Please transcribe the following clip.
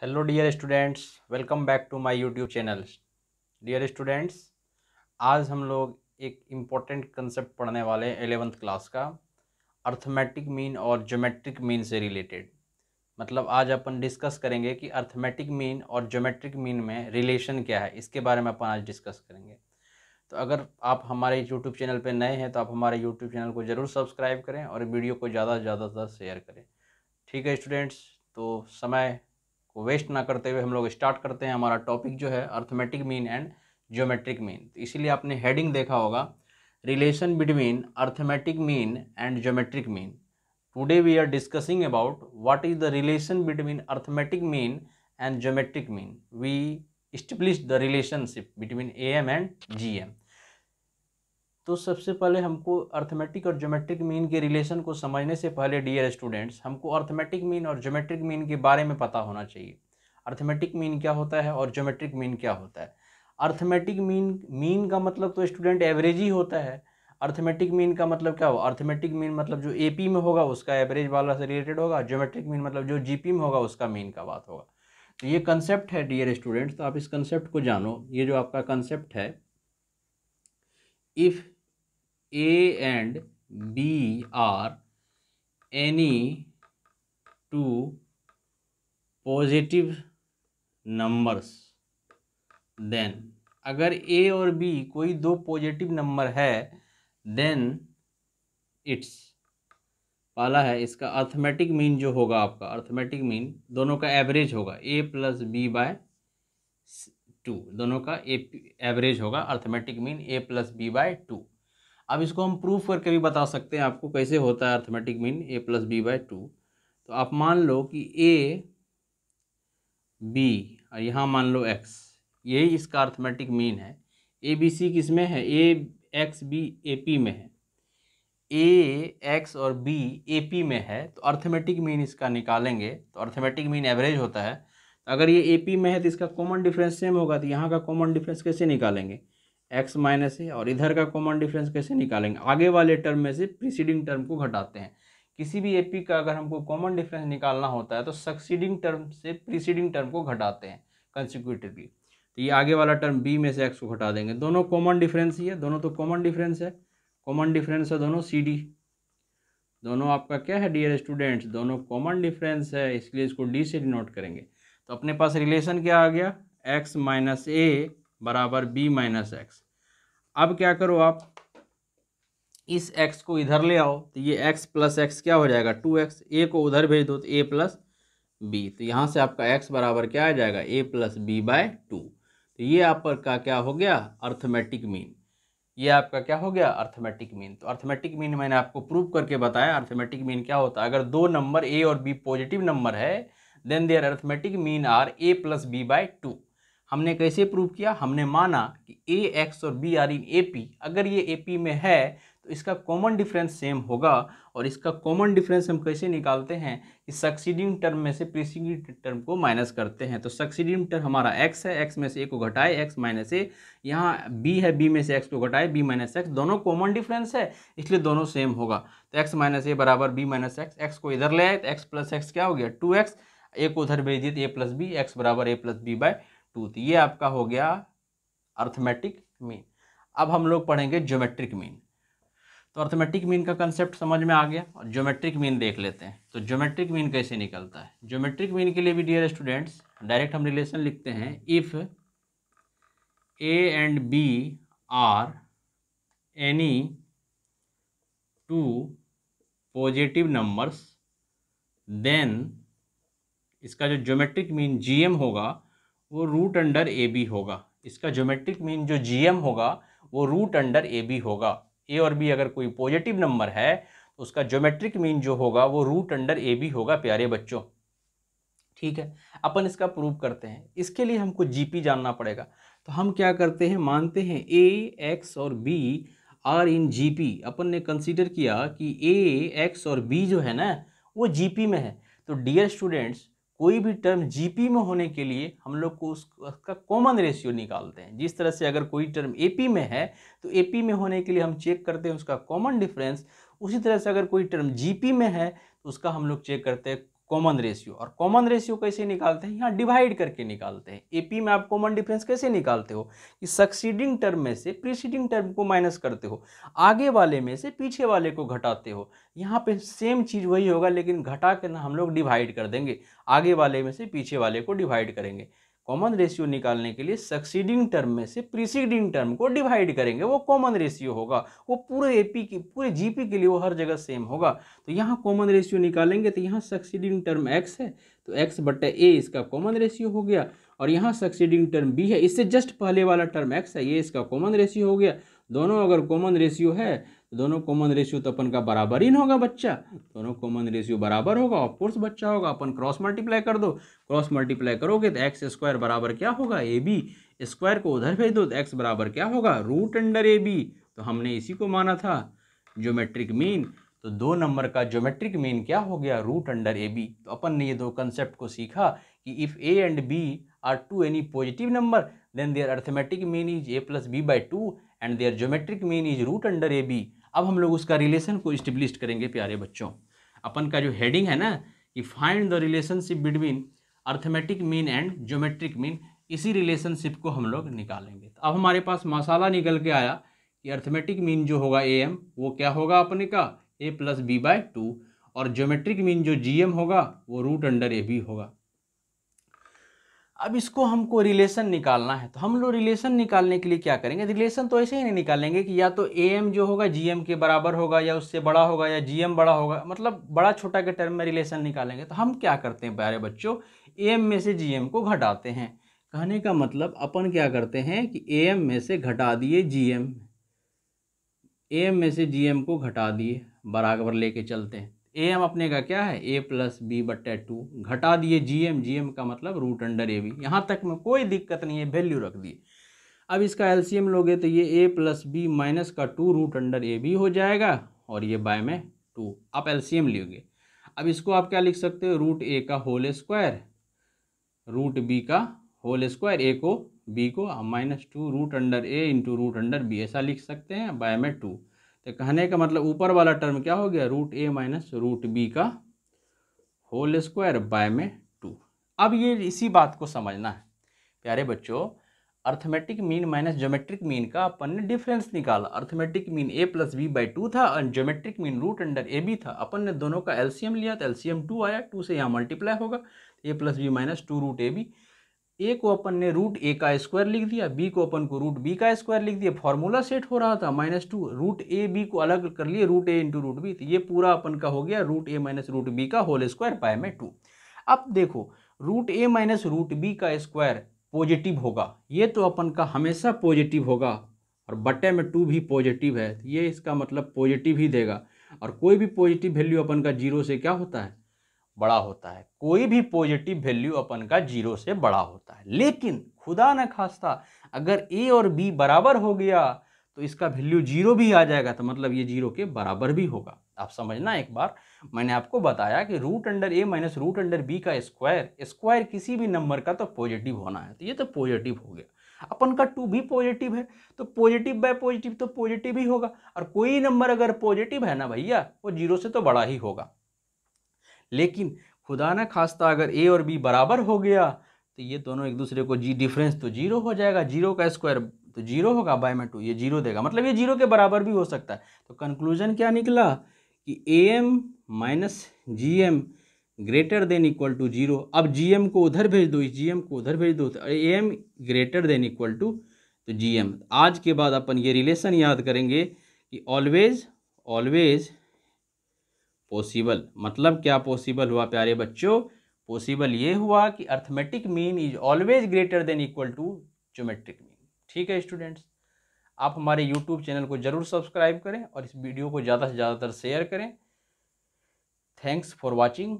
Hello dear students, welcome back to my YouTube channel. Dear students, आज हम लोग एक इम्पोर्टेंट कंसेप्ट पढ़ने वाले हैं 11th क्लास का, अर्थमेटिक मीन और ज्योमेट्रिक मीन से रिलेटेड। मतलब आज अपन डिस्कस करेंगे कि अर्थमेटिक मीन और ज्योमेट्रिक मीन में रिलेशन क्या है, इसके बारे में अपन आज डिस्कस करेंगे। तो अगर आप हमारे यूट्यूब चैनल पर नए हैं तो आप हमारे यूट्यूब चैनल को ज़रूर सब्सक्राइब करें और वीडियो को ज़्यादा से ज़्यादा शेयर करें। ठीक है स्टूडेंट्स, तो समय को वेस्ट ना करते हुए हम लोग स्टार्ट करते हैं। हमारा टॉपिक जो है arithmetic mean and geometric mean. तो इसीलिए आपने हेडिंग देखा होगा, relation between arithmetic mean and geometric mean. Today we are discussing about what is the relation between arithmetic mean and geometric mean. We establish the relationship between AM and GM। तो सबसे पहले हमको arithmetic और geometric mean के relation को समझने से पहले डियर स्टूडेंट्स, हमको अर्थमेटिक मीन और ज्योमेट्रिक मीन के बारे में पता होना चाहिए। अर्थमेटिक मीन क्या होता है और ज्योमेट्रिक मीन क्या होता है। अर्थमेटिक मीन का मतलब तो स्टूडेंट एवरेज ही होता है। अर्थमेटिक मीन का मतलब क्या होगा? अर्थमेटिक मीन मतलब जो AP में होगा उसका एवरेज वाला से रिलेटेड होगा। ज्योमेट्रिक मीन मतलब जो GP में होगा उसका मीन का बात होगा। तो ये कंसेप्ट है डियर स्टूडेंट्स, तो आप इस कंसेप्ट को जानो। ये जो आपका कंसेप्ट है, if A and B are any two positive numbers, then अगर A और B कोई दो पॉजिटिव नंबर है, देन इट्स, पहला है इसका अर्थमेटिक मीन जो होगा आपका, अर्थमेटिक मीन दोनों का एवरेज होगा A+B/2, दोनों का एवरेज होगा अर्थमेटिक मीन A+B/2। अब इसको हम प्रूफ करके भी बता सकते हैं आपको कैसे होता है अर्थमेटिक मीन A+B/2। तो आप मान लो कि A B और यहाँ मान लो X, यही इसका अर्थमेटिक मीन है। ABC किस में है? AXB AP में है। AX और B AP में है, तो अर्थमेटिक मीन इसका निकालेंगे तो अर्थमेटिक मीन एवरेज होता है। तो अगर ये AP में है तो इसका कॉमन डिफरेंस सेम होगा, तो यहाँ का कॉमन डिफरेंस कैसे निकालेंगे? X-A। और इधर का कॉमन डिफरेंस कैसे निकालेंगे? आगे वाले टर्म में से प्रीसीडिंग टर्म को घटाते हैं। किसी भी AP का अगर हमको कॉमन डिफरेंस निकालना होता है तो सक्सीडिंग टर्म से प्रीसीडिंग टर्म को घटाते हैं कंसिक्यूटिवली। तो ये आगे वाला टर्म B में से X को घटा देंगे। दोनों कॉमन डिफरेंस ही है, दोनों तो कॉमन डिफरेंस है, कॉमन डिफरेंस है दोनों CD। दोनों आपका क्या है डियर स्टूडेंट्स? दोनों कॉमन डिफरेंस है, इसलिए इसको D से डिनोट करेंगे। तो अपने पास रिलेशन क्या आ गया? X-A बराबर B-X। अब क्या करो आप, इस x को इधर ले आओ, तो ये x प्लस एक्स क्या हो जाएगा? 2x। a को उधर भेज दो तो A+B। तो यहाँ से आपका x बराबर क्या आ जाएगा? A+B/2। तो ये आपका क्या हो गया? Arithmetic mean. ये आपका क्या हो गया? Arithmetic mean. तो अर्थमेटिक मीन मैंने आपको प्रूव करके बताया। अर्थमेटिक मीन क्या होता है? अगर दो नंबर A और B पॉजिटिव नंबर है, then their arithmetic mean are A+B/2। हमने कैसे प्रूव किया? हमने माना कि A, X और B आर इन AP। अगर ये AP में है तो इसका कॉमन डिफरेंस सेम होगा। और इसका कॉमन डिफरेंस हम कैसे निकालते हैं? इस सक्सीडिंग टर्म में से प्रीसीडिंग टर्म को माइनस करते हैं। तो सक्सीडिंग टर्म हमारा x है, x में से a को घटाए x-a। यहाँ b है, b में से x को घटाए b-x। दोनों कॉमन डिफरेंस है इसलिए दोनों सेम होगा। तो x-a बराबर b-x। x को इधर ले आए तो x प्लस एक्स क्या हो गया? 2x। a को उधर भेज दिए तो a+b, x बराबर A+B/2। तो ये आपका हो गया अर्थमेटिक मीन। अब हम लोग पढ़ेंगे ज्योमेट्रिक मीन। तो अर्थमेटिक मीन का कंसेप्ट समझ में आ गया और ज्योमेट्रिक मीन देख लेते हैं। तो ज्योमेट्रिक मीन कैसे निकलता है? ज्योमेट्रिक मीन के लिए भी डियर स्टूडेंट्स डायरेक्ट हम रिलेशन लिखते हैं। If A and B are any two positive numbers, then इसका जो ज्योमेट्रिक मीन GM होगा वो रूट अंडर AB होगा। इसका ज्योमेट्रिक मीन जो GM होगा वो रूट अंडर AB होगा। A और B अगर कोई पॉजिटिव नंबर है तो उसका ज्योमेट्रिक मीन जो होगा वो रूट अंडर AB होगा प्यारे बच्चों। ठीक है, अपन इसका प्रूव करते हैं। इसके लिए हमको GP जानना पड़ेगा। तो हम क्या करते हैं, मानते हैं A, X और B आर इन GP। अपन ने कंसीडर किया कि A, X और B जो है ना वो GP में है। तो डियर स्टूडेंट्स, कोई भी टर्म GP में होने के लिए हम लोग को उसका कॉमन रेशियो निकालते हैं। जिस तरह से अगर कोई टर्म AP में है तो AP में होने के लिए हम चेक करते हैं उसका कॉमन डिफरेंस। उसी तरह से अगर कोई टर्म GP में है तो उसका हम लोग चेक करते हैं कॉमन रेशियो। और कॉमन रेशियो कैसे निकालते हैं, यहाँ डिवाइड करके निकालते हैं। एपी में आप कॉमन डिफरेंस कैसे निकालते हो कि सक्सीडिंग टर्म में से प्रीसीडिंग टर्म को माइनस करते हो, आगे वाले में से पीछे वाले को घटाते हो। यहाँ पे सेम चीज़ वही होगा, लेकिन घटा के ना हम लोग डिवाइड कर देंगे, आगे वाले में से पीछे वाले को डिवाइड करेंगे। कॉमन रेशियो निकालने के लिए सक्सीडिंग टर्म में से प्रीसीडिंग टर्म को डिवाइड करेंगे, वो कॉमन रेशियो होगा। वो पूरे एपी की पूरे जीपी के लिए वो हर जगह सेम होगा। तो यहाँ कॉमन रेशियो निकालेंगे तो यहाँ सक्सीडिंग टर्म x है तो x बटे a इसका कॉमन रेशियो हो गया, और यहाँ सक्सीडिंग टर्म b है, इससे जस्ट पहले वाला टर्म x है, ये इसका कॉमन रेशियो हो गया। दोनों अगर कॉमन रेशियो है तो दोनों कॉमन रेशियो तो अपन का बराबर ही होगा बच्चा, दोनों कॉमन रेशियो बराबर होगा, ऑफ कोर्स बच्चा होगा। अपन क्रॉस मल्टीप्लाई कर दो, क्रॉस मल्टीप्लाई करोगे तो एक्स स्क्वायर बराबर क्या होगा, ए बी, स्क्वायर को उधर भेज दो तो एक्स बराबर क्या होगा, रूट अंडर ए बी। तो हमने इसी को माना था ज्योमेट्रिक मीन। तो 2 नंबर का ज्योमेट्रिक मीन क्या हो गया, रूट अंडर ए बी। तो अपन ने ये 2 कंसेप्ट को सीखा कि if A and B are two any positive number then their arithmetic mean is a plus B by 2 and their geometric mean is root under A B. अब हम लोग उसका रिलेशन को इस्टेब्लिश करेंगे प्यारे बच्चों। अपन का जो हेडिंग है ना कि find the relationship between arithmetic mean and geometric mean, इसी रिलेशनशिप को हम लोग निकालेंगे। तो अब हमारे पास मसाला निकल के आया कि अर्थमेटिक मीन जो होगा ए एम वो क्या होगा अपने का a प्लस बी बाई 2, और ज्योमेट्रिक मीन जो जी एम होगा वो रूट अंडर ए बी होगा। अब इसको हमको रिलेशन निकालना है, तो हम लोग रिलेशन निकालने के लिए क्या करेंगे, रिलेशन तो ऐसे ही नहीं निकालेंगे कि या तो ए एम जो होगा जी एम के बराबर होगा या उससे बड़ा होगा या जी एम बड़ा होगा, मतलब बड़ा छोटा के टर्म में रिलेशन निकालेंगे। तो हम क्या करते हैं प्यारे बच्चों, ए एम में से जी एम को घटाते हैं। कहने का मतलब अपन क्या करते हैं कि ए एम में से घटा दिए जी एम, ए एम में से जी एम को घटा दिए, बराबर लेके चलते हैं। ए एम अपने का क्या है, ए प्लस बी बटे 2, घटा दिए जी एम का मतलब रूट अंडर ए बी। यहाँ तक में कोई दिक्कत नहीं है, वैल्यू रख दिए। अब इसका एलसीएम लोगे तो ये ए प्लस बी माइनस का 2 रूट अंडर ए बी हो जाएगा, और ये बाय में 2। आप एलसीएम लोगे, अब इसको आप क्या लिख सकते हो, रूट ए का होल स्क्वायर रूट बी का होल स्क्वायर, ए को बी को -2 रूट अंडर ए इंटू रूट अंडर बी, ऐसा लिख सकते हैं, बाय में 2। तो कहने का मतलब ऊपर वाला टर्म क्या हो गया, रूट ए माइनस रूट बी का होल स्क्वायर बाय में 2। अब ये इसी बात को समझना है प्यारे बच्चों, arithmetic mean minus geometric mean का अपन ने डिफरेंस निकाला। Arithmetic mean a plus B by 2 था और geometric mean root under A B था। अपन ने दोनों का एलसीएम लिया तो एलसीएम 2 आया, 2 से यहाँ मल्टीप्लाई होगा, a plus B minus 2 root A B. A को अपन ने रूट ए का स्क्वायर लिख दिया, बी को अपन को रूट बी का स्क्वायर लिख दिया, फॉर्मूला सेट हो रहा था -2, रूट ए बी को अलग कर लिए, रूट ए इंटू रूट बी। तो ये पूरा अपन का हो गया रूट ए माइनस रूट बी का होल स्क्वायर बाय में 2। अब देखो रूट ए माइनस रूट बी का स्क्वायर पॉजिटिव होगा, ये तो अपन का हमेशा पॉजिटिव होगा, और बटे में 2 भी पॉजिटिव है, तो ये इसका मतलब पॉजिटिव ही देगा। और कोई भी पॉजिटिव वैल्यू अपन का 0 से क्या होता है, बड़ा होता है। कोई भी पॉजिटिव वैल्यू अपन का 0 से बड़ा होता है। लेकिन खुदा न खास्ता अगर ए और बी बराबर हो गया तो इसका वैल्यू 0 भी आ जाएगा, तो मतलब ये 0 के बराबर भी होगा। आप समझना, एक बार मैंने आपको बताया कि रूट अंडर ए माइनस रूट अंडर बी का स्क्वायर किसी भी नंबर का तो पॉजिटिव होना है, तो ये तो पॉजिटिव हो गया। अपन का 2 भी पॉजिटिव है, तो पॉजिटिव बाय पॉजिटिव तो पॉजिटिव ही होगा, और कोई नंबर अगर पॉजिटिव है ना भैया वो 0 से तो बड़ा ही होगा। लेकिन खुदा न खास्ता अगर ए और बी बराबर हो गया तो ये दोनों एक दूसरे को डिफरेंस तो 0 हो जाएगा, 0 का स्क्वायर तो 0 होगा बाय में 2, ये 0 देगा, मतलब ये 0 के बराबर भी हो सकता है। तो कंक्लूजन क्या निकला कि A M minus G M greater than equal to 0। अब जी एम को उधर भेज दो, इस जी एम को उधर भेज दो, तो A M greater than equal to तो जी एम। आज के बाद अपन ये रिलेशन याद करेंगे कि ऑलवेज पॉसिबल, मतलब क्या पॉसिबल हुआ प्यारे बच्चों, पॉसिबल ये हुआ कि arithmetic mean is always greater than equal to geometric mean. ठीक है स्टूडेंट्स, आप हमारे यूट्यूब चैनल को जरूर सब्सक्राइब करें और इस वीडियो को ज़्यादा से ज़्यादातर शेयर करें। Thanks for watching.